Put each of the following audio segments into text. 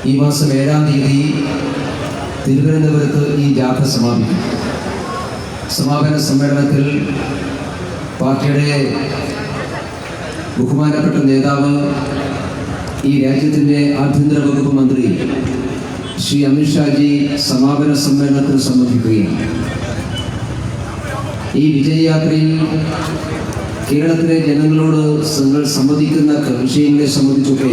ഈ മാസം 7-ാം തീയതി തിരുവനന്തപുരത്ത് ഈ ജാഥ സമാപിക്കും. സമാപന സമ്മേളനത്തിൽ പാർട്ടിയുടെ ബഹുമാനപ്പെട്ട നേതാവ്, ഈ രാജ്യത്തിൻ്റെ ആഭ്യന്തര വകുപ്പ് മന്ത്രി ശ്രീ അമിത്ഷാജി സമാപന സമ്മേളനത്തിൽ സംബന്ധിക്കുകയാണ്. ഈ വിജയയാത്രയിൽ കേരളത്തിലെ ജനങ്ങളോട് സംവദിക്കുന്ന വിഷയങ്ങളെ സംബന്ധിച്ചൊക്കെ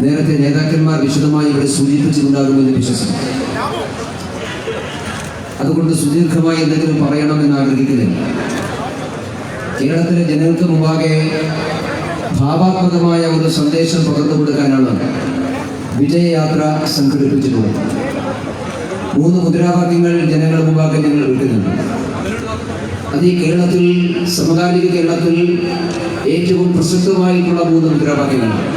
നേരത്തെ നേതാക്കന്മാർ വിശദമായി ഇവിടെ സൂചിപ്പിച്ചിട്ടുണ്ടാകുമെന്ന് വിശ്വസിക്കുന്നു. അതുകൊണ്ട് സുദീർഘമായി എന്തെങ്കിലും പറയണമെന്ന് ആഗ്രഹിക്കുന്നില്ല. കേരളത്തിലെ ജനങ്ങൾക്ക് മുമ്പാകെ ഭാവാത്മകമായ ഒരു സന്ദേശം പകർന്നു കൊടുക്കാനാണ് വിജയയാത്ര സംഘടിപ്പിച്ചിട്ടുള്ളത്. 3 മുദ്രാവാക്യങ്ങൾ ജനങ്ങളുടെ മുമ്പാകെ ഞങ്ങൾ വിട്ടുന്നുണ്ട്. അത് ഈ കേരളത്തിൽ, സമകാലിക കേരളത്തിൽ ഏറ്റവും പ്രസക്തമായിട്ടുള്ള 3 മുദ്രാവാക്യങ്ങളാണ്.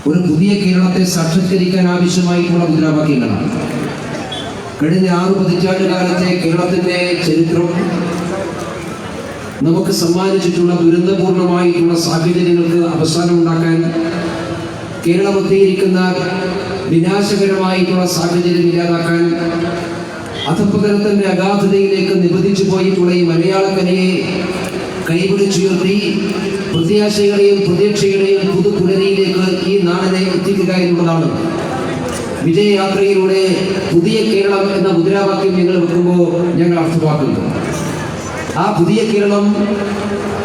ഒരു പുതിയ കേരളത്തെ സാക്ഷാത്കരിക്കാൻ ആവശ്യമായിട്ടുള്ള മുദ്രാവാക്യങ്ങളാണ്. കഴിഞ്ഞ 6 പതിറ്റാണ്ട് കാലത്തെ കേരളത്തിൻ്റെ ചരിത്രം നമുക്ക് സമ്മാനിച്ചിട്ടുള്ള ദുരന്തപൂർണമായിട്ടുള്ള സാഹചര്യങ്ങൾക്ക് അവസാനം ഉണ്ടാക്കാൻ, കേരളം എത്തിയിരിക്കുന്ന വിനാശകരമായിട്ടുള്ള സാഹചര്യം ഇല്ലാതാക്കാൻ, അധപ്പതനത്തിൻ്റെ അഗാധതയിലേക്ക് നിബന്ധിച്ചു പോയിട്ടുള്ള ഈ മലയാളക്കരയെ കൈപിടിച്ചുയർത്തി പ്രത്യാശകളെയും പ്രതീക്ഷകളെയും പുതുപുലരിയിലേക്ക് ഈ നാടിനെ എത്തിക്കുക എന്നുള്ളതാണ് വിജയയാത്രയിലൂടെ പുതിയ കേരളം എന്ന മുദ്രാവാക്യം ഞങ്ങൾ വെക്കുമ്പോൾ ഞങ്ങൾ അർത്ഥമാക്കുന്നത്. ആ പുതിയ കേരളം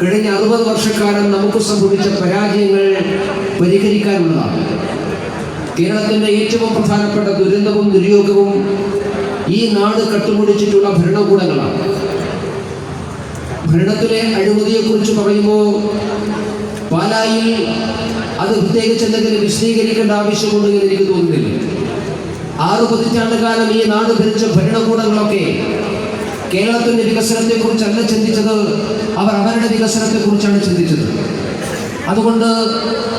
കഴിഞ്ഞ 60 വർഷക്കാലം നമുക്ക് സംഭവിച്ച പരാജയങ്ങൾ പരിഹരിക്കാനുള്ളതാണ്. കേരളത്തിൻ്റെ ഏറ്റവും പ്രധാനപ്പെട്ട ദുരന്തവും ദുര്യോഗവും ഈ നാട് കട്ടുമുടിച്ചിട്ടുള്ള ഭരണകൂടങ്ങളാണ്. ഭരണത്തിലെ അഴിമതിയെക്കുറിച്ച് പറയുമ്പോൾ പാലായിൽ അത് പ്രത്യേകിച്ച് എന്തെങ്കിലും വിശദീകരിക്കേണ്ട ആവശ്യമുണ്ടെന്ന് എനിക്ക് തോന്നുന്നില്ല. 6 പതിറ്റാണ്ട് കാലം ഈ നാട് ഭരിച്ച ഭരണകൂടങ്ങളൊക്കെ കേരളത്തിൻ്റെ വികസനത്തെക്കുറിച്ചല്ല ചിന്തിച്ചത്, അവർ അവരുടെ വികസനത്തെക്കുറിച്ചാണ് ചിന്തിച്ചത്. അതുകൊണ്ട്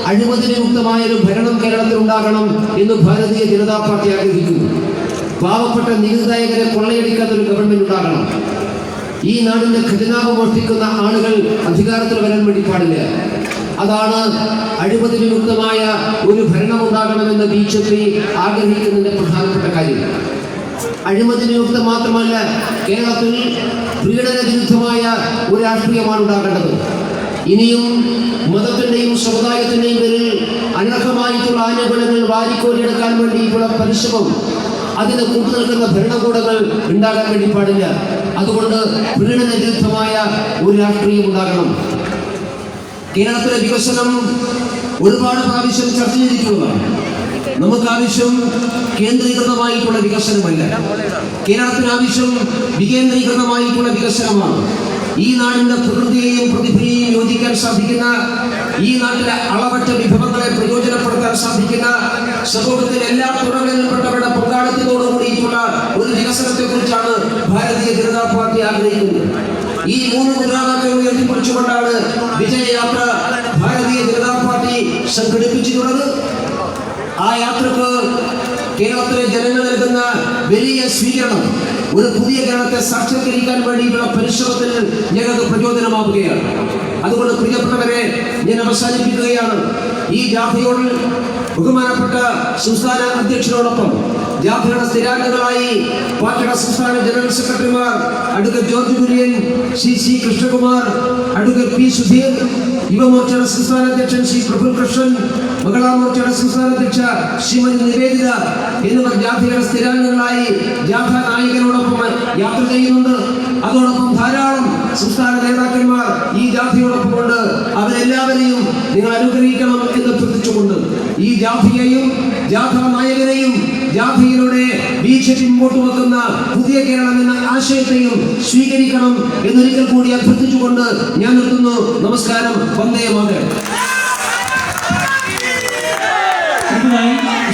അഴിമതി വിമുക്തമായൊരു ഭരണം കേരളത്തിൽ ഉണ്ടാകണം എന്ന് ഭാരതീയ ജനതാ പാർട്ടി ആഗ്രഹിക്കുന്നു. പാവപ്പെട്ട നികുതിദായകരെ കൊള്ളയടിക്കാത്ത ഒരു ഗവൺമെന്റ് ഉണ്ടാകണം. ഈ നാടിന്റെ ഖജനാവ് മോഷ്ടിക്കുന്ന ആളുകൾ അധികാരത്തിൽ വരാൻ വേണ്ടി പാടില്ല. അതാണ് അഴിമതി വിമുക്തമായ ഒരു ഭരണം ഉണ്ടാകണമെന്ന് BJP ആഗ്രഹിക്കുന്നതിന്റെ പ്രധാനപ്പെട്ട കാര്യം. അഴിമതി വിമുക്തം മാത്രമല്ല, കേരളത്തിൽ പീഡന വിരുദ്ധമായ ഒരു രാഷ്ട്രീയമാണ് ഉണ്ടാകേണ്ടത്. ഇനിയും മതത്തിൻ്റെയും സമുദായത്തിൻ്റെയും പേരിൽ അനർഹമായിട്ടുള്ള ആനുകൂല്യങ്ങൾ വാരിക്കോരിയെടുക്കാൻ വേണ്ടിയിട്ടുള്ള പരിശ്രമം, അതിന് കൂട്ടുനിൽക്കുന്ന ഭരണകൂടങ്ങൾ ഉണ്ടാകാൻ വേണ്ടി പാടില്ല. അതുകൊണ്ട് പീഡന വിരുദ്ധമായ ഒരു രാഷ്ട്രീയം ഉണ്ടാകണം. കേരളത്തിലെ വികസനം ഒരുപാട് പ്രാവശ്യം ചർച്ച ചെയ്തിട്ടുള്ളതാണ്. നമുക്ക് ആവശ്യം കേന്ദ്രീകൃതമായിട്ടുള്ള വികസനമല്ല, കേരളത്തിന് ആവശ്യം വികേന്ദ്രീകൃതമായിട്ടുള്ള വികസനമാണ്. ഈ നാടിന്റെ പ്രകൃതിയെയും പ്രതിഭയെയും യോജിക്കാൻ സാധിക്കുന്ന, ഈ നാട്ടിലെ അളവറ്റ വിഭവങ്ങളെ പ്രയോജനപ്പെടുത്താൻ സാധിക്കുന്ന, സമൂഹത്തിലെ എല്ലാ തുറകളിൽപ്പെട്ടവരുടെ പങ്കാളിത്തത്തോടു കൂടിയിട്ടുള്ള ഒരു വികസനത്തെ കുറിച്ചാണ് ഭാരതീയ ജനതാ പാർട്ടി ആഗ്രഹിക്കുന്നത്. ഈ 3 മുദ്രാവാക്യങ്ങൾ ഉയർത്തിപ്പിടിച്ചുകൊണ്ടാണ് വിജയയാത്ര ഭാരതീയ ജനതാ പാർട്ടി സംഘടിപ്പിച്ചിട്ടുള്ളത്. ആ യാത്രക്ക് കേരളത്തിലെ ജനങ്ങൾ നൽകുന്ന വലിയ സ്വീകരണം ഒരു പുതിയ കേരളത്തെ സാക്ഷാത്കരിക്കാൻ വേണ്ടിയിട്ടുള്ള പരിശ്രമത്തിൽ ഞങ്ങൾക്ക് പ്രചോദനമാവുകയാണ്. അതുകൊണ്ട് പ്രിയപ്പെട്ടവരെ, ഞാൻ അവസാനിപ്പിക്കുകയാണ്. ഈ ജാഥയോട് ബഹുമാനപ്പെട്ട സംസ്ഥാന അധ്യക്ഷനോടൊപ്പം ജാഥയുടെ സ്ഥിരാംഗങ്ങളായി പാർട്ടിയുടെ സംസ്ഥാന ജനറൽ സെക്രട്ടറിമാർ advocate George Kurian, CC Krishnakumar, advocate P Sudheer, യുവമോർച്ചയുടെ സംസ്ഥാന അധ്യക്ഷൻ ശ്രീ പ്രഫുൽ കൃഷ്ണൻ, മഹിളാ മോർച്ചയുടെ സംസ്ഥാന അധ്യക്ഷ ശ്രീമതി നിവേദിത എന്നിവർ ജാഥയുടെ സ്ഥിരാംഗങ്ങളായി ജാഥ നായകനോടൊപ്പം യാത്ര ചെയ്യുന്നുണ്ട്. അതോടൊപ്പം ധാരാളം സംസ്ഥാന നേതാക്കന്മാർ ഈ ജാഥയോടൊപ്പം കൊണ്ട് അവരെല്ലാവരെയും നിങ്ങൾ അനുഗ്രഹിക്കണം എന്ന് അഭ്യർത്ഥിച്ചുകൊണ്ട് ഈ ജാഥയെയും ജാഥ നായകനെയും ജാഥയിലൂടെ BJP മുമ്പോട്ട് വെക്കുന്ന പുതിയ കേരളം എന്ന ആശയത്തെയും സ്വീകരിക്കണം എന്നൊരിക്കൽ കൂടി അഭ്യർത്ഥിച്ചുകൊണ്ട് ഞാൻ നിർത്തുന്നു. നമസ്കാരം. വന്ദേ മാതരം.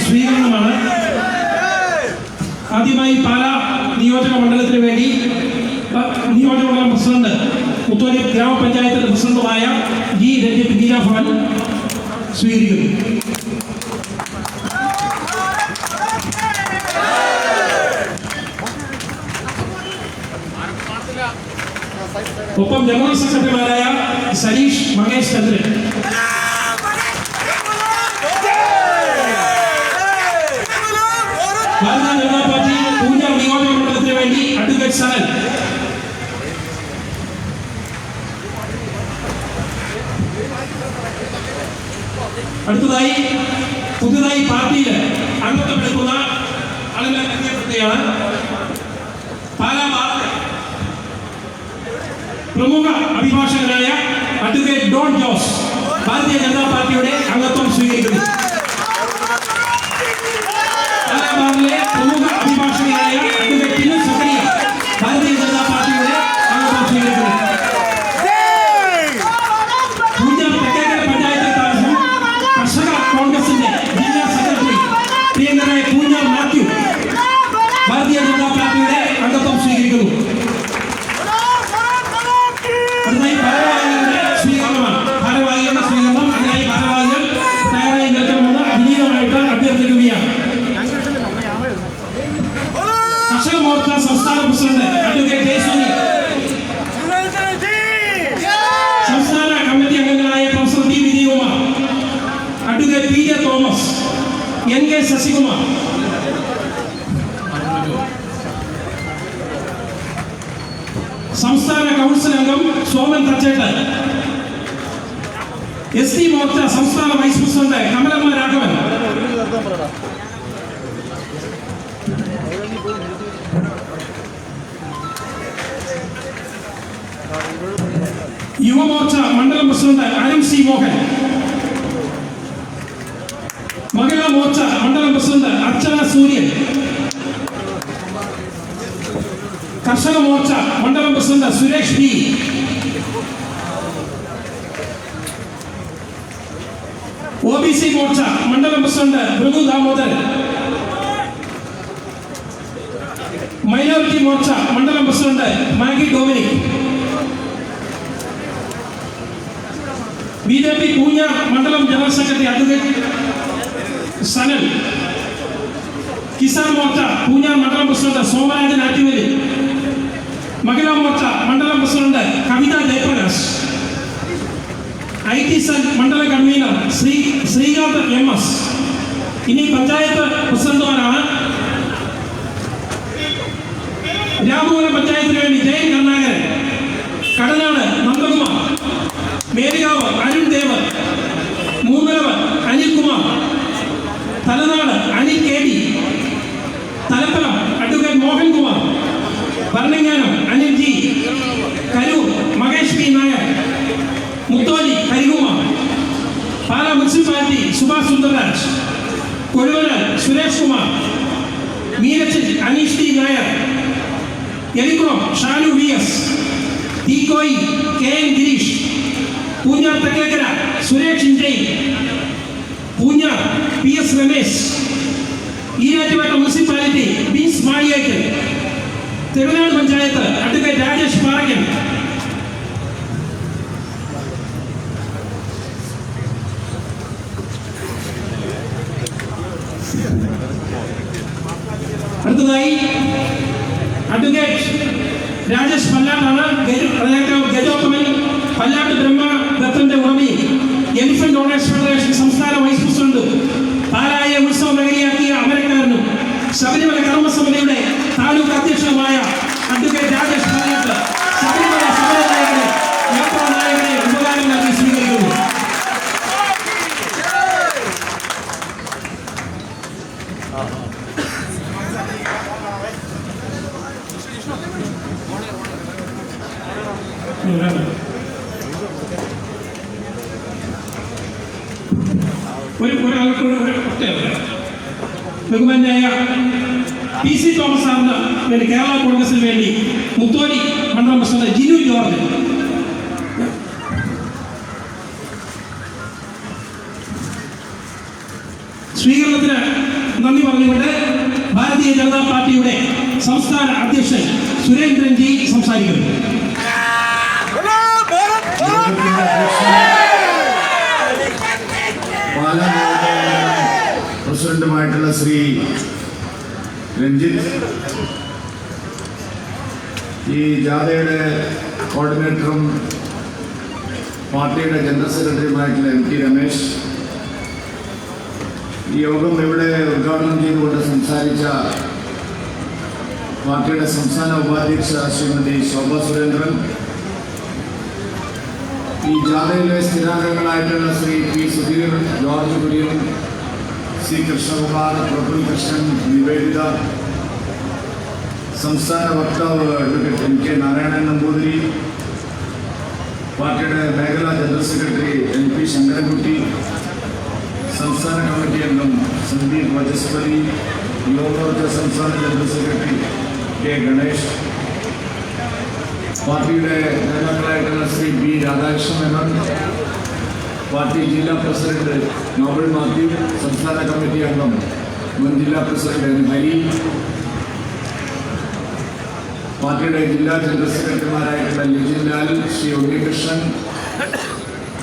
സ്വീകരണമാണ്. ആദ്യമായി പാലാ നിയോജക മണ്ഡലത്തിന് വേണ്ടി നിയോജക മണ്ഡലം പ്രസിഡന്റ്, മുത്തോലി ഗ്രാമപഞ്ചായത്തിന്റെ പ്രസിഡന്റുമായ G. രഞ്ജിത്ത് ഗീരാഭവൻ സ്വീകരിക്കുന്നു. ഒപ്പം ജനറൽ സെക്രട്ടറിമാരായ സരീഷ് മഹേഷ് ചന്ദ്രൻ, ഭാരതീയ ജനതാ പാർട്ടി പൂഞ്ഞാർ നിയോജക മണ്ഡലത്തിന് വേണ്ടി അഡ്വക്കേറ്റ് സനൽ. അടുത്തതായി പുതുതായി പാർട്ടിയിൽ അംഗത്വമെടുക്കുന്ന ആളുകളെ പരിചയപ്പെടുത്തുകയാണ്. പാലാ പ്രമുഖ അഭിഭാഷകനായ അഡ്വക്കേറ്റ് ഡോൺ ജോസ് ഭാരതീയ ജനതാ പാർട്ടിയുടെ അംഗത്വം സ്വീകരിക്കുന്നു. പാലാബാറിലെ പ്രമുഖ അഭിഭാഷകനായ അഡ്വക്കേറ്റ് ടിനു സക്കറിയ ഭാരതീയ ജനതാ പാർട്ടിയുടെ അംഗത്വം സ്വീകരിക്കുന്നു. പൂഞ്ഞാർ തെക്കേക്കര പഞ്ചായത്തിൽ താമസം കർഷക കോൺഗ്രസിന്റെ ജില്ലാ സെക്രട്ടറി പ്രിയങ്കരായ പൂഞ്ഞാർ മാത്യു ഭാരതീയ ജനതാ പാർട്ടിയുടെ അംഗത്വം സ്വീകരിക്കുന്നു. അടുത്തായി ഭാരവാഹികളുടെ സ്വീകരണമാണ്. ഭാരവാഹികളുടെ സ്വീകരണം. അതിനായി ഭാരവാഹികൾ തയ്യാറായി നിൽക്കണമെന്ന് വിനീതമായിട്ട് അഭ്യർത്ഥിക്കുകയാണ്. കർഷക മോർച്ച സംസ്ഥാന പ്രസിഡന്റ് അഡ്വക്കേറ്റ് ജയസൂരി, സംസ്ഥാന കമ്മിറ്റി അംഗങ്ങളായ professor T Vijayakumar, advocate P J Thomas, N K Sasikumar, സംസ്ഥാന കൗൺസിൽ അംഗം സോമൻ തച്ചേട്ടൻ, എസ് ടി മോർച്ച സംസ്ഥാന വൈസ് പ്രസിഡന്റ് കമലമ്മ രാഘവൻ, യുവമോർച്ച മണ്ഡലം പ്രസിഡന്റ് അരുൺ സി മോഹൻ, മഹിളാ മോർച്ച മണ്ഡലം പ്രസിഡന്റ് അർച്ചന സൂര്യൻ, കർഷക മോർച്ച മണ്ഡലം president Suresh B, OBC Morcha മണ്ഡലം പ്രസിഡന്റ് ഭൃഗു ദാമോദരൻ, മൈനോറിറ്റി മോർച്ച മണ്ഡലം പ്രസിഡന്റ് മാഗി ഡൊമിനിക്, BJP പൂഞ്ഞാർ മണ്ഡലം general secretary advocate Sanal, Kisan Morcha Poonjar മണ്ഡലം പ്രസിഡന്റ് സോമരാജൻ ആറ്റുവേലി, മഹിളാ മോർച്ച മണ്ഡലം president Kavitha Jayaprakash, IT cell മണ്ഡലം കൺവീനർ ശ്രീകാന്ത് MS. ഇനി പഞ്ചായത്ത് പ്രസിഡന്റുമാരാണ്. രാമപുരം പഞ്ചായത്തിന് വേണ്ടി Jayan Karunakaran, Kadanad Nandakumar, Melukavu Arun Dev, Moonnarav Anilkumar, Thalanad Anil KD, Thalappalam advocate Mohankumar, Bharananganam Anil G, Karoor Mahesh P Nair, Mutholy Harikumar, Pala municipality Subhash Sundarraj, Kozhuvanal Suresh Kumar, Meenachil Aneesh T Nair, Elikkulam Shalu VS, Theekoy KN Gireesh, Poonjar Thekkekara Suresh Inchai, Poonjar PS Ramesh, Erattupetta municipality beans Maliyekkal, Theruvanad panchayat advocate Rajesh Paraykkan, അടുത്തതായി അഡ്വക്കേറ്റ് രാജേഷ് പല്ലാട്ടാണ്. ഗജോത്തമൻ പല്ലാട്ട് ബ്രഹ്മദത്തന്റെ ഉടമയും എലിഫന്റ് ഓണേഴ്സ് ഫെഡറേഷൻ സംസ്ഥാന വൈസ് പ്രസിഡന്റും പാലായെ ഉത്സവ നഗരിയാക്കിയ അമരക്കാരനും ശബരിമല കർമ്മസമിതിയുടെ താലൂക്ക് അധ്യക്ഷനുമായ അഡ്വക്കേറ്റ് രാജേഷ് പല്ലാട്ട് ശബരിമല സമരനായകനെ യാത്രാ നായകനെ ഉപകാരം നൽകി സ്വീകരിക്കുന്നു. ബഹുമാന്യായ PC തോമസ് സാറിന് വേണ്ടി കേരള കോൺഗ്രസിന് വേണ്ടി മുത്തോലി മണ്ഡലം പ്രസിഡന്റ് ജിനു ജോർജ്, സ്വീകരണത്തിന് നന്ദി പറഞ്ഞുകൊണ്ട് ഭാരതീയ ജനതാ പാർട്ടിയുടെ സംസ്ഥാന അധ്യക്ഷൻ സുരേന്ദ്രൻ G സംസാരിക്കുന്നു. പ്രസിഡന്റുമായിട്ടുള്ള ശ്രീ രഞ്ജിത്ത്, ഈ ജാഥയുടെ കോർഡിനേറ്ററും പാർട്ടിയുടെ ജനറൽ സെക്രട്ടറിയുമായിട്ടുള്ള MT രമേശ്, ഈ യോഗം ഇവിടെ ഉദ്ഘാടനം ചെയ്തുകൊണ്ട് സംസാരിച്ച പാർട്ടിയുടെ സംസ്ഥാന ഉപാധ്യക്ഷ ശ്രീമതി ശോഭ സുരേന്ദ്രൻ, ഈ ജാഥയിലെ സ്ഥിരാംഗങ്ങളായിട്ടുള്ള ശ്രീ പി സുധീർ, ജോർജ് കുര്യൻ, സി കൃഷ്ണകുമാർ, പ്രഫുൽ കൃഷ്ണൻ, നിവേദിത, സംസ്ഥാന വക്താവ് advocate M K Narayanan Namboothiri, പാർട്ടിയുടെ മേഖലാ general secretary N P Sankarankutty, സംസ്ഥാന കമ്മിറ്റി അംഗം സന്ദീപ് വചസ്പതി, യുവമോർച്ച സംസ്ഥാന ജനറൽ സെക്രട്ടറി കെ ഗണേഷ്, പാർട്ടിയുടെ നേതാക്കളായിട്ടുള്ള ശ്രീ ബി രാധാകൃഷ്ണൻ മേനോൻ, പാർട്ടി ജില്ലാ പ്രസിഡന്റ് നോബൽ മാത്യു, സംസ്ഥാന കമ്മിറ്റി അംഗം മുൻ ജില്ലാ പ്രസിഡന്റ് എൻ ഹരി, പാർട്ടിയുടെ ജില്ലാ ജനറൽ സെക്രട്ടറിമാരായിട്ടുള്ള ലിജിൻ ലാൽ, ശ്രീ ഉണ്ണികൃഷ്ണൻ,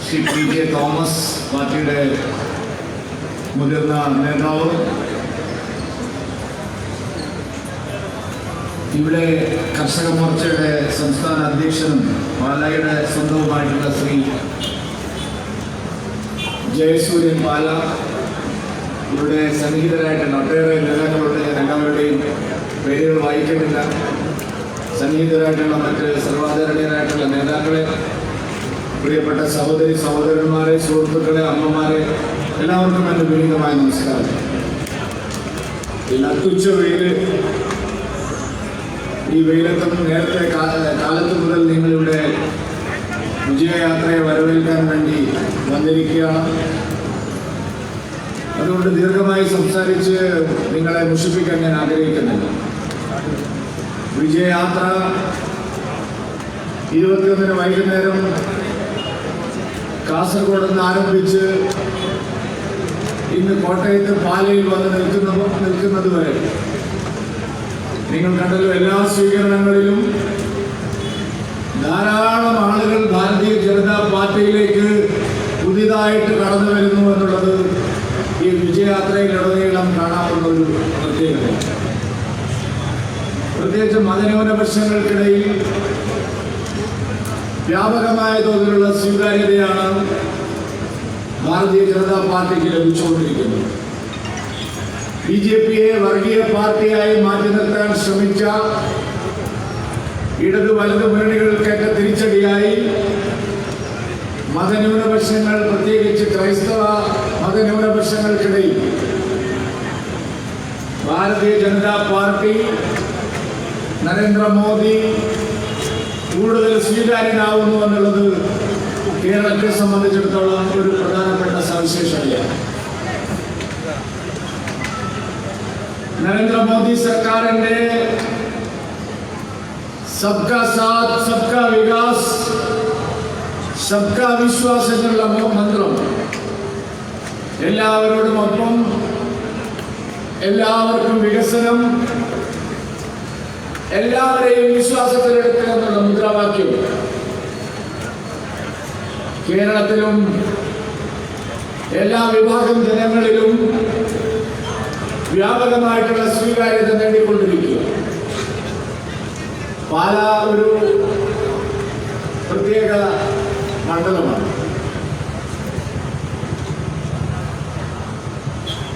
ശ്രീ പി കെ തോമസ്, പാർട്ടിയുടെ മുതിർന്ന നേതാവ്, ഇവിടെ കർഷക മോർച്ചയുടെ സംസ്ഥാന അധ്യക്ഷനും പാലായുടെ സ്വന്തവുമായിട്ടുള്ള ശ്രീ ജയസൂര്യൻ പാല, ഇവിടെ സന്നിഹിതരായിട്ടുള്ള ഒട്ടേറെ നേതാക്കളുടെ എല്ലാവരുടെയും പേരുകൾ വായിക്കുന്നില്ല. സന്നിഹിതരായിട്ടുള്ള മറ്റ് സർവാധരണീയരായിട്ടുള്ള നേതാക്കളെ, പ്രിയപ്പെട്ട സഹോദരി സഹോദരന്മാരെ, സുഹൃത്തുക്കളെ, അമ്മമാരെ, എല്ലാവർക്കും എൻ്റെ വിനീതമായ നമസ്കാരം. ഈ നട്ടുച്ച വെയില്, ഈ വെയിലത്തും നേരത്തെ കാലത്ത് മുതൽ നിങ്ങളിവിടെ വിജയയാത്രയെ വരവേൽക്കാൻ വേണ്ടി വന്നിരിക്കുകയാണ്. അതുകൊണ്ട് ദീർഘമായി സംസാരിച്ച് നിങ്ങളെ മുഷിപ്പിക്കാൻ ഞാൻ ആഗ്രഹിക്കുന്നില്ല. വിജയയാത്ര 21 വൈകുന്നേരം കാസർഗോഡ് നിന്ന് ആരംഭിച്ച് ഇന്ന് കോട്ടയത്ത് പാലയിൽ വന്ന് നിൽക്കുന്നത് വരെ നിങ്ങൾ കണ്ടല്ലോ, എല്ലാ സ്വീകരണങ്ങളിലും ധാരാളം ആളുകൾ ഭാരതീയ ജനതാ പാർട്ടിയിലേക്ക് പുതിയതായിട്ട് കടന്നു വരുന്നു എന്നുള്ളത് ഈ വിജയയാത്രയിലുടനീളം കാണാവുന്ന ഒരു പ്രത്യേകതയാണ്. പ്രത്യേകിച്ച് മതന്യൂനപക്ഷങ്ങൾക്കിടയിൽ വ്യാപകമായ തോതിലുള്ള സ്വീകാര്യതയാണ് ഭാരതീയ ജനതാ പാർട്ടിക്ക് ലഭിച്ചുകൊണ്ടിരിക്കുന്നത്. BJPയെ വർഗീയ പാർട്ടിയായി മാറ്റി നിർത്താൻ ശ്രമിച്ച ഇടത് വലത് മുന്നണികൾക്കേറ്റ തിരിച്ചടിയായി മതന്യൂനപക്ഷങ്ങൾ, പ്രത്യേകിച്ച് ക്രൈസ്തവ മതന്യൂനപക്ഷങ്ങൾക്കിടയിൽ ഭാരതീയ ജനതാ പാർട്ടി, നരേന്ദ്രമോദി കൂടുതൽ സ്വീകാര്യനാവുന്നു എന്നുള്ളത് കേരളത്തെ സംബന്ധിച്ചിടത്തോളം ഒരു പ്രധാനപ്പെട്ട സവിശേഷതയാണ്. നരേന്ദ്രമോദി സർക്കാരിന്റെ സബ്കാ സാത്ത്, സബ്കാ വികാസ്, സബ്കാ വിശ്വാസ് എന്നുള്ള മന്ത്രം, എല്ലാവരോടുമൊപ്പം എല്ലാവർക്കും വികസനം, എല്ലാവരെയും വിശ്വാസത്തിലെടുക്കുക എന്നുള്ള മുദ്രാവാക്യം കേരളത്തിലും എല്ലാ വിഭാഗം ജനങ്ങളിലും വ്യാപകമായിട്ടുള്ള സ്വീകാര്യത നേടിക്കൊണ്ടിരിക്കുക. പാല ഒരു പ്രത്യേക മണ്ഡലമാണ്.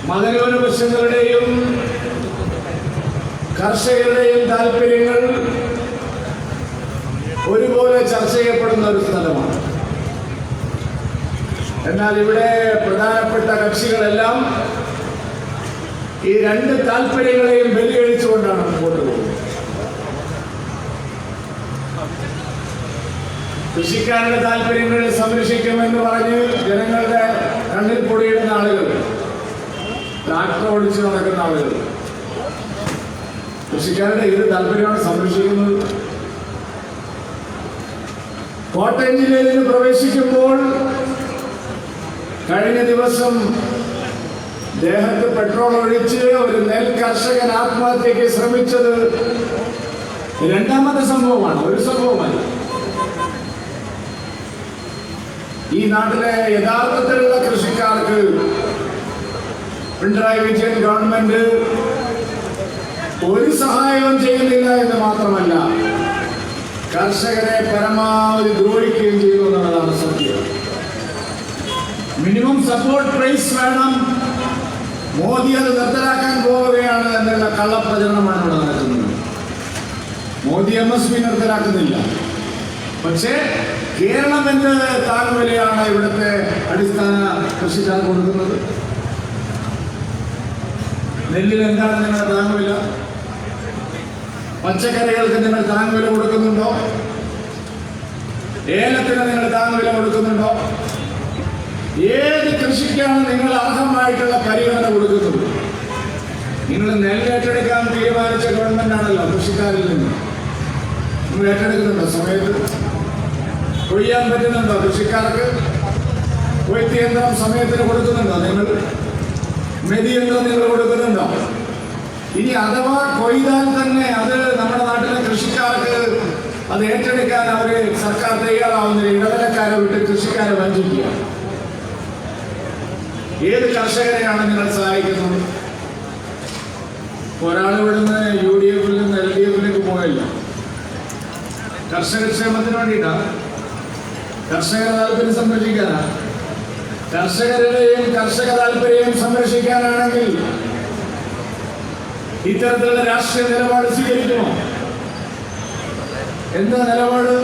മതന്യൂനപക്ഷങ്ങളുടെയും കർഷകരുടെയും താല്പര്യങ്ങൾ ഒരുപോലെ ചർച്ച ചെയ്യപ്പെടുന്ന ഒരു സ്ഥലമാണ്. എന്നാൽ ഇവിടെ പ്രധാനപ്പെട്ട കക്ഷികളെല്ലാം ഈ രണ്ട് താല്പര്യങ്ങളെയും ബലികഴിച്ചുകൊണ്ടാണ് മുമ്പോട്ട് പോകുന്നത്. കൃഷിക്കാരുടെ താല്പര്യങ്ങൾ സംരക്ഷിക്കുമെന്ന് പറഞ്ഞ് ജനങ്ങളുടെ കണ്ണിൽ പൊടിയിടുന്ന ആളുകൾ, ട്രാക്ടർ ഓടിച്ച് നടക്കുന്ന ആളുകൾ, കൃഷിക്കാരുടെ ഏത് താല്പര്യമാണ് സംരക്ഷിക്കുന്നത്? കോട്ടയം ജില്ലയിൽ പ്രവേശിക്കുമ്പോൾ കഴിഞ്ഞ ദിവസം ദേഹത്ത് പെട്രോൾ ഒഴിച്ച് ഒരു നെൽ കർഷകൻ ആത്മഹത്യക്ക് ശ്രമിച്ചത് രണ്ടാമത്തെ സംഭവമാണ്, ഒരു സംഭവമല്ല. ഈ നാട്ടിലെ യഥാർത്ഥത്തിലുള്ള കൃഷിക്കാർക്ക് പിണറായി വിജയൻ ഗവൺമെന്റ് ഒരു സഹായവും ചെയ്യുന്നില്ല എന്ന് മാത്രമല്ല, കർഷകരെ പരമാവധി ദ്രോഹിക്കുകയും ചെയ്യുന്നു എന്നുള്ളതാണ് സത്യം. മിനിമം സപ്പോർട്ട് പ്രൈസ് വേണം, മോദി അത് നിർത്തലാക്കാൻ പോവുകയാണ് എന്നുള്ള കള്ളപ്രചരണമാണ് ഇവിടെ നടക്കുന്നത്. മോദി MSP നിർത്തലാക്കുന്നില്ല. പക്ഷേ കേരളം എന്ത് താങ്ങുവിലയാണ് ഇവിടുത്തെ അടിസ്ഥാന കൃഷിക്കാർ കൊടുക്കുന്നത്? നെല്ലിൽ എന്താണ് നിങ്ങളുടെ താങ്ങുവില? പച്ചക്കറികൾക്ക് നിങ്ങൾ താങ്ങുവില കൊടുക്കുന്നുണ്ടോ? ഏലത്തിന് നിങ്ങൾ താങ്ങുവില കൊടുക്കുന്നുണ്ടോ? ഏത് കൃഷിക്കാണ് നിങ്ങൾ അർഹമായിട്ടുള്ള പരിഗണന കൊടുക്കുന്നത്? നിങ്ങൾ നെല്ല് ഏറ്റെടുക്കാൻ തീരുമാനിച്ച ഗവൺമെന്റ് ആണല്ലോ കൃഷിക്കാരിൽ നിന്ന്. നിങ്ങൾ ഏറ്റെടുക്കുന്നുണ്ടോ? സമയത്ത് കൊയ്യാൻ പറ്റുന്നുണ്ടോ? കൃഷിക്കാർക്ക് കൊയ്ത്ത് യന്ത്രം സമയത്തിന് കൊടുക്കുന്നുണ്ടോ? നിങ്ങൾ മെതിയന്ത്രം നിങ്ങൾ കൊടുക്കുന്നുണ്ടോ? ഇനി അഥവാ കൊയ്താൽ തന്നെ അത് നമ്മുടെ നാട്ടിലെ കൃഷിക്കാർക്ക് അത് ഏറ്റെടുക്കാൻ അവര് സർക്കാർ തയ്യാറാവുന്നില്ല. ഇടനിലക്കാരെ വിട്ട് കൃഷിക്കാരെ വഞ്ചിക്കുക. ഏത് കർഷകരെയാണ് നിങ്ങൾ സഹായിക്കുന്നത്? ഒരാൾ ഇവിടുന്ന് UDF നിന്ന് LDF പോയല്ല. കർഷക ക്ഷേമത്തിന് വേണ്ടിയിട്ടാണ്, കർഷക താല്പര്യം സംരക്ഷിക്കാനാണ്. കർഷകരുടെയും കർഷക താല്പര്യം സംരക്ഷിക്കാനാണെങ്കിൽ ഇത്തരത്തിലുള്ള രാഷ്ട്രീയ നിലപാട് സ്വീകരിക്കുമോ? എന്താ നിലപാട്?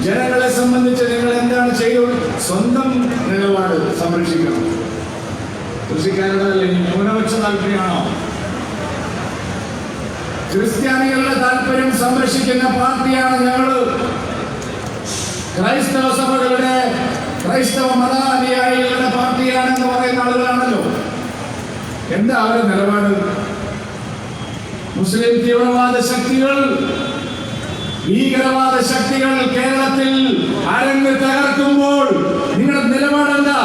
ജനങ്ങളെ സംബന്ധിച്ച് നിങ്ങൾ എന്താണ് ചെയ്തത്? സ്വന്തം നിലപാട് സംരക്ഷിക്കണം. കൃഷിക്കാരുടെ ന്യൂനപക്ഷ താല്പര്യമാണോ? ക്രിസ്ത്യാനികളുടെ താല്പര്യം സംരക്ഷിക്കുന്ന പാർട്ടിയാണ് ഞങ്ങൾ. ക്രൈസ്തവ സഭകളുടെ ക്രൈസ്തവ മതാനുയായികളുടെ പാർട്ടിയാണെന്ന് പറയുന്ന ആളുകളാണല്ലോ. എന്താ അവരുടെ നിലപാട്? മുസ്ലിം തീവ്രവാദ ശക്തികൾ, ഭീകരവാദ ശക്തികൾ കേരളത്തിൽ അരങ്ങ് തകർക്കുമ്പോൾ നിങ്ങളുടെ നിലപാടെന്താ?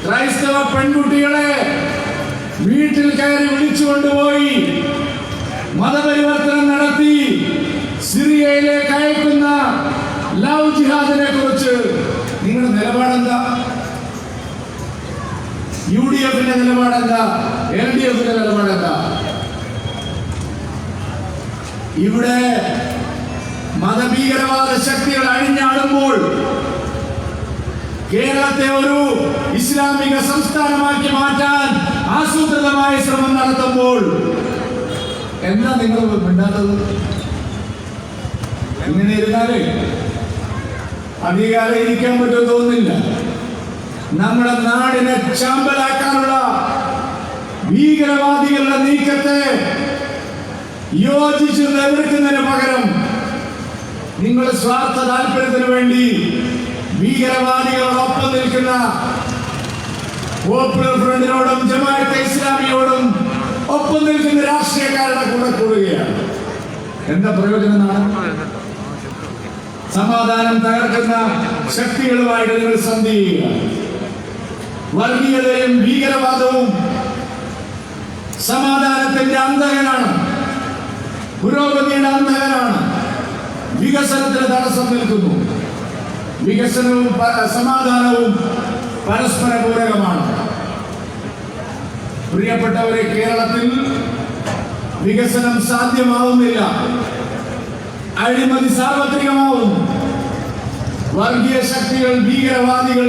ക്രൈസ്തവ പെൺകുട്ടികളെ വീട്ടിൽ കയറി വിളിച്ചുകൊണ്ടുപോയി മതപരിവർത്തനം നടത്തി സിറിയയിലേക്ക് അയക്കുന്ന ലവ് ജിഹാദിനെ കുറിച്ച് നിങ്ങളുടെ നിലപാടെന്താ? UDFന്റെ നിലപാടെന്താ? LDFന്റെ നിലപാടെന്താ? ഇവിടെ മതഭീകരവാദ ശക്തികൾ അഴിഞ്ഞാടുമ്പോൾ കേരളത്തെ ഒരു ഇസ്ലാമിക സംസ്ഥാനമാക്കി മാറ്റാൻ ആസൂത്രിതമായ ശ്രമം നടത്തുമ്പോൾ എന്താ നിങ്ങൾ മിണ്ടാത്തത്? ഇങ്ങനെ ഇരുന്നാലേ അധികാരം ഇരിക്കാൻ പറ്റുമെന്ന് തോന്നുന്നില്ല. നമ്മുടെ നാടിനെ ചാമ്പലാക്കാനുള്ള ഭീകരവാദികളുടെ നീക്കത്തെ യോജിച്ച് എതിർക്കുന്നതിന് പകരം നിങ്ങൾ സ്വാർത്ഥ താല്പര്യത്തിന് വേണ്ടി ഭീകരവാദികളോടൊപ്പം നിൽക്കുന്ന പോപ്പുലർ ഫ്രണ്ടിനോടും ജമാഅത്തെ ഇസ്ലാമിയോടും ഒപ്പം നിൽക്കുന്ന രാഷ്ട്രീയക്കാരുടെ കൂടെ കൂടുകയാണ്. എന്താ പ്രയോജനമാണ്? സമാധാനം തകർക്കുന്ന ശക്തികളുമായിട്ട് നിങ്ങൾ സന്ധി ചെയ്യുക. വർഗീയതയും ഭീകരവാദവും സമാധാനത്തിന്റെ അന്തകനാണ്, പുരോഗതിയുടെ അന്തകനാണ്. വികസനത്തിന് തടസ്സം നിൽക്കുന്നു. വികസനവും സമാധാനവും പരസ്പര പൂരകമാണ്. പ്രിയപ്പെട്ടവരെ, കേരളത്തിൽ വികസനം സാധ്യമാവുന്നില്ല. അഴിമതി സാർവത്രികമാവുന്നു. വർഗീയ ശക്തികൾ, ഭീകരവാദികൾ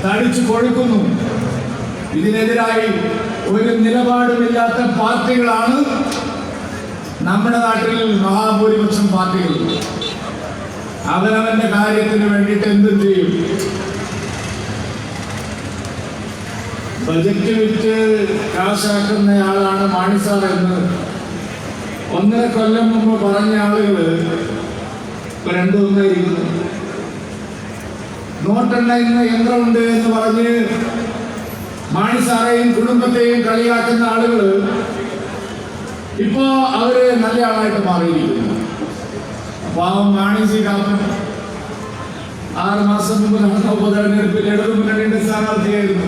തടിച്ചു കൊഴുക്കുന്നു. ഇതിനെതിരായി ഒരു നിലപാടുമില്ലാത്ത പാർട്ടികളാണ് നമ്മുടെ നാട്ടിൽ മഹാഭൂരിപക്ഷം പാർട്ടികൾ. അവനവന്റെ കാര്യത്തിന് വേണ്ടിയിട്ട് എന്തും ചെയ്യും. ബജറ്റ് വിറ്റ് കാശാക്കുന്നയാളാണ് മാണി സാർ എന്ന് 1.5 കൊല്ലം മുമ്പ് പറഞ്ഞ ആളുകള് ഇപ്പൊ 2-1 നോട്ടെണ്ണ യന്ത്രമുണ്ട് എന്ന് പറഞ്ഞ് മാണി സാറേയും കുടുംബത്തെയും കളിയാക്കുന്ന ആളുകള് ഇപ്പോ അവര് നല്ല ആളായിട്ട് മാറിയിരിക്കുന്നു. പാവം മാണി സി കാപ്പൻ 6 മാസം മുമ്പ് നടന്ന ഉപതെരഞ്ഞെടുപ്പിൽ ഇടതുമുന്നണിയുടെ സ്ഥാനാർത്ഥിയായിരുന്നു.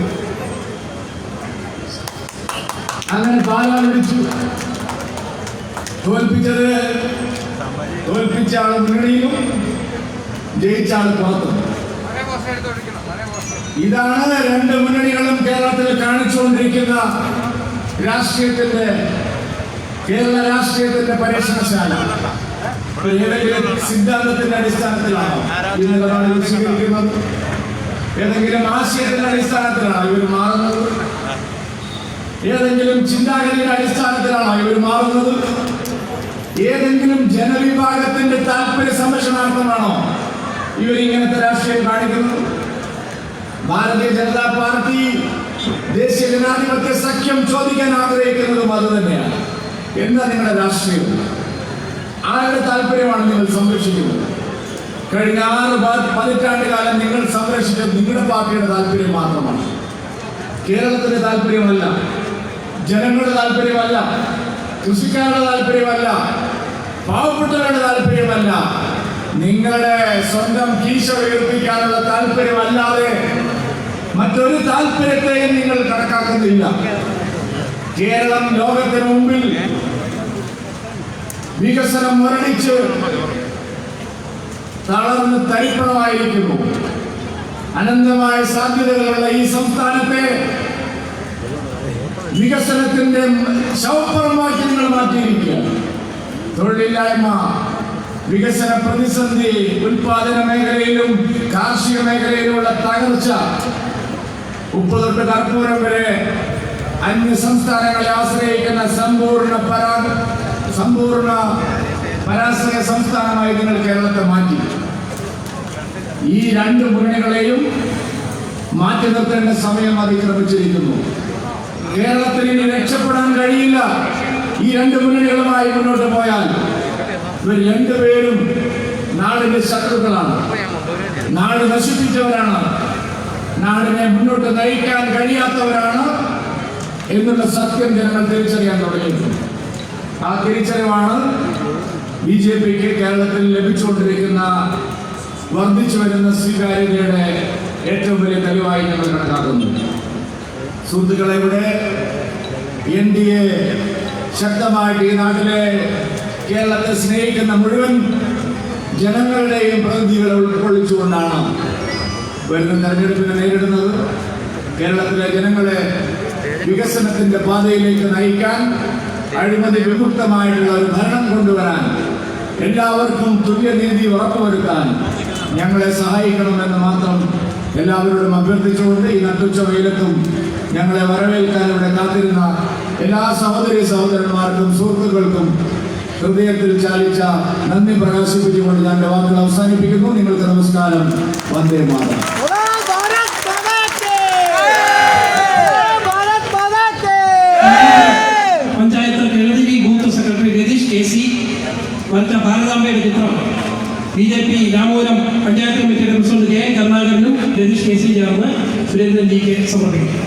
അങ്ങനെ പാലാ വിളിച്ചു. തോൽപ്പിച്ച ആള് മുന്നണിയിലും ജയിച്ച ആള് പുറത്തും. ഇതാണ് 2 മുന്നണികളും കേരളത്തിൽ കാണിച്ചുകൊണ്ടിരിക്കുന്ന കേരള രാഷ്ട്രീയത്തിന്റെ പരീക്ഷണശാല. ഏതെങ്കിലും സിദ്ധാന്തത്തിന്റെ അടിസ്ഥാനത്തിലാണോ ഈ നിലപാടുകൾ സ്വീകരിക്കുന്നത്? ഏതെങ്കിലും ആശയത്തിന്റെ അടിസ്ഥാനത്തിലാണോ ഇവർ മാറുന്നത്? ഏതെങ്കിലും ചിന്താഗതിയുടെ അടിസ്ഥാനത്തിലാണോ ഇവർ മാറുന്നത്? ഏതെങ്കിലും ജനവിഭാഗത്തിന്റെ താല്പര്യ സംരക്ഷണാർത്ഥമാണോ ഇവരിങ്ങനത്തെ രാഷ്ട്രീയം കാണിക്കുന്നത്? ഭാരതീയ ജനതാ പാർട്ടി ദേശീയ ജനാധിപത്യ സഖ്യം ചോദിക്കാൻ ആഗ്രഹിക്കുന്നതും അത് തന്നെയാണ്. എന്താ നിങ്ങളുടെ രാഷ്ട്രീയം? ആരുടെ താല്പര്യമാണ് നിങ്ങൾ സംരക്ഷിക്കുന്നത്? കഴിഞ്ഞ 6 പതിറ്റാണ്ട് കാലം നിങ്ങൾ സംരക്ഷിച്ചത് നിങ്ങളുടെ പാർട്ടിയുടെ താല്പര്യം മാത്രമാണ്. കേരളത്തിന്റെ താല്പര്യമല്ല, ജനങ്ങളുടെ താല്പര്യമല്ല, കൃഷിക്കാരുടെ താല്പര്യമല്ല, പാവപ്പെട്ടവരുടെ താല്പര്യമല്ല, നിങ്ങളുടെ സ്വന്തം കീശ ഉയർത്തിക്കാനുള്ള താല്പര്യമല്ലാതെ മറ്റൊരു താല്പര്യത്തെയും നിങ്ങൾ കണക്കാക്കുന്നില്ല. കേരളം ലോകത്തിന് മുമ്പിൽ വികസനം മുരടിച്ച് തളർന്ന് തരിപ്പണമായിരിക്കുന്നു. അനന്തമായ സാധ്യതകളുള്ള ഈ സംസ്ഥാനത്തെ വികസനത്തിന്റെ ശവപ്പുറമാക്കി നിങ്ങൾ മാറ്റിയിരിക്കുകയാണ്. തൊഴിലില്ലായ്മ, വികസന പ്രതിസന്ധി, ഉൽപാദന മേഖലയിലും കാർഷിക മേഖലയിലുമുള്ള തകർച്ച, ഉപ്പ് തൊട്ട് കർപ്പൂരം വരെ അന്യ സംസ്ഥാനങ്ങളെ ആശ്രയിക്കുന്ന സമ്പൂർണ്ണ പരാശ്രയ സംസ്ഥാനമായി നിങ്ങൾ കേരളത്തെ മാറ്റി. ഈ 2 മുന്നണികളെയും മാറ്റി നിർത്തേണ്ട സമയം അതിക്രമിച്ചിരിക്കുന്നു. കേരളത്തിന് ഇനി രക്ഷപ്പെടാൻ കഴിയില്ല. ഈ 2 മുന്നണികളുമായി മുന്നോട്ട് പോയാൽ ഇവർ 2 പേരും നാടിന്റെ ശത്രുക്കളാണ്, നാട് നശിപ്പിച്ചവരാണ്, നാടിനെ മുന്നോട്ട് നയിക്കാൻ കഴിയാത്തവരാണ് എന്നുള്ള സത്യം ജനങ്ങൾ തിരിച്ചറിയാൻ തുടങ്ങിയിട്ടുണ്ട്. ആ തിരിച്ചറിവാണ് BJPക്ക് കേരളത്തിൽ ലഭിച്ചുകൊണ്ടിരിക്കുന്ന വർദ്ധിച്ചു വരുന്ന സ്വീകാര്യതയുടെ ഏറ്റവും വലിയ തെളിവായി ഞങ്ങൾ കണക്കാക്കുന്നു. സുഹൃത്തുക്കളെ, ഇവിടെ NDA ശക്തമായിട്ട് ഈ നാട്ടിലെ കേരളത്തെ സ്നേഹിക്കുന്ന മുഴുവൻ ജനങ്ങളുടെയും പ്രതിനിധികളെ ഉൾക്കൊള്ളിച്ചുകൊണ്ടാണ് വരുന്ന തെരഞ്ഞെടുപ്പിനെ നേരിടുന്നത്. കേരളത്തിലെ ജനങ്ങളെ വികസനത്തിന്റെ പാതയിലേക്ക് നയിക്കാൻ, അഴിമതി വിമുക്തമായിട്ടുള്ള ഒരു ഭരണം കൊണ്ടുവരാൻ, എല്ലാവർക്കും തുല്യനീതി ഉറപ്പുവരുത്താൻ ഞങ്ങളെ സഹായിക്കണമെന്ന് മാത്രം എല്ലാവരോടും അഭ്യർത്ഥിച്ചുകൊണ്ട് ഈ നട്ടുച്ച വെയിലത്തും ഞങ്ങളെ വരവേൽക്കാൻ ഇവിടെ കാത്തിരുന്ന എല്ലാ സഹോദരന്മാർക്കും സുഹൃത്തുക്കൾക്കും ഹൃദയത്തിൽ ചാലിച്ച നന്ദി പ്രകാശിപ്പിച്ചുകൊണ്ട് ഞാൻ എൻ്റെ വാക്കുകൾ അവസാനിപ്പിക്കുന്നു. നിങ്ങൾക്ക് നമസ്കാരം. വന്ദേ മാതരം. പഞ്ചായത്ത് കേരളത്തിൽ ബൂത്ത് സെക്രട്ടറി രതീഷ് KC വരച്ച ഭാരതാംബയുടെ ചിത്രം BJP രാമപുരം പഞ്ചായത്ത് കമ്മിറ്റിയുടെ പ്രസിഡന്റ് JN കരുണാകരനും രതീഷ് KC ചേർന്ന് സുരേന്ദ്രൻ GK സമർപ്പിക്കും.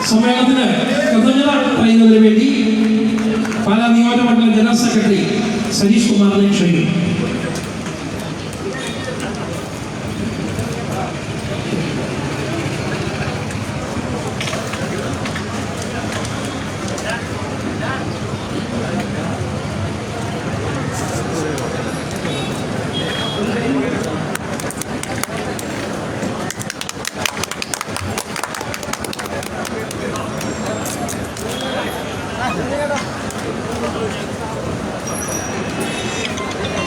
സമ്മേളനത്തിന് കൃതജ്ഞത പറയുന്നതിന് വേണ്ടി പാലാ നിയോജകമണ്ഡലം ജനറൽ സെക്രട്ടറി സതീഷ് കുമാറിനെ ക്ഷണിക്കുന്നു.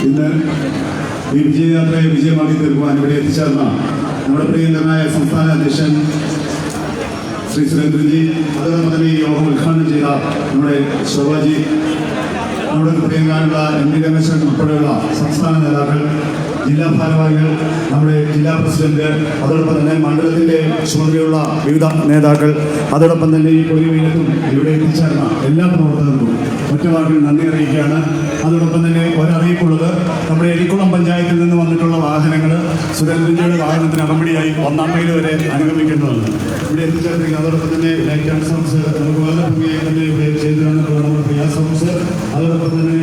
ഇന്ന് ഈ വിജയയാത്രയെ വിജയമാക്കി തീർക്കുവാൻ ഇവിടെ എത്തിച്ചേർന്ന നമ്മുടെ പ്രിയങ്കരനായ സംസ്ഥാന അധ്യക്ഷൻ ശ്രീ സുരേന്ദ്രൻജി, അതോടൊപ്പം തന്നെ ഈ യോഗം ഉദ്ഘാടനം ചെയ്ത നമ്മുടെ ശോഭാജി, നമ്മുടെ പ്രിയങ്കാനുള്ള MD രമേശൻ ഉൾപ്പെടെയുള്ള സംസ്ഥാന നേതാക്കൾ, ജില്ലാ ഭാരവാഹികൾ, നമ്മുടെ ജില്ലാ പ്രസിഡന്റ്, അതോടൊപ്പം തന്നെ മണ്ഡലത്തിൻ്റെ ചുമതലയുള്ള വിവിധ നേതാക്കൾ, അതോടൊപ്പം തന്നെ ഈ പൊതുവെയിലത്തും ഇവിടെ എത്തിച്ചേർന്ന എല്ലാ പ്രവർത്തകർക്കും ഒറ്റവാക്കിൽ നന്ദി അറിയിക്കുകയാണ്. അതോടൊപ്പം തന്നെ ഒരറിയിപ്പുള്ളത്, നമ്മുടെ എരിക്കുളം പഞ്ചായത്തിൽ നിന്ന് വന്നിട്ടുള്ള വാഹനങ്ങൾ സുരേന്ദ്രൻജിയുടെ വാഹനത്തിന് അകമ്പടിയായി 1-ാം മൈൽ വരെ അനുഗമിക്കേണ്ടതാണ്. ഇവിടെ എത്തിച്ചേർന്നിരിക്കുന്നത് അതോടൊപ്പം തന്നെ ലൈറ്റ് ആൻഡ് സൗണ്ട്സ് നമുക്ക് വളരെ ഭംഗിയായി തന്നെ ഇവിടെ ചെയ്തു തന്നിട്ടുള്ള നമ്മുടെ പ്രിയ സൗണ്ട്സ്, അതോടൊപ്പം തന്നെ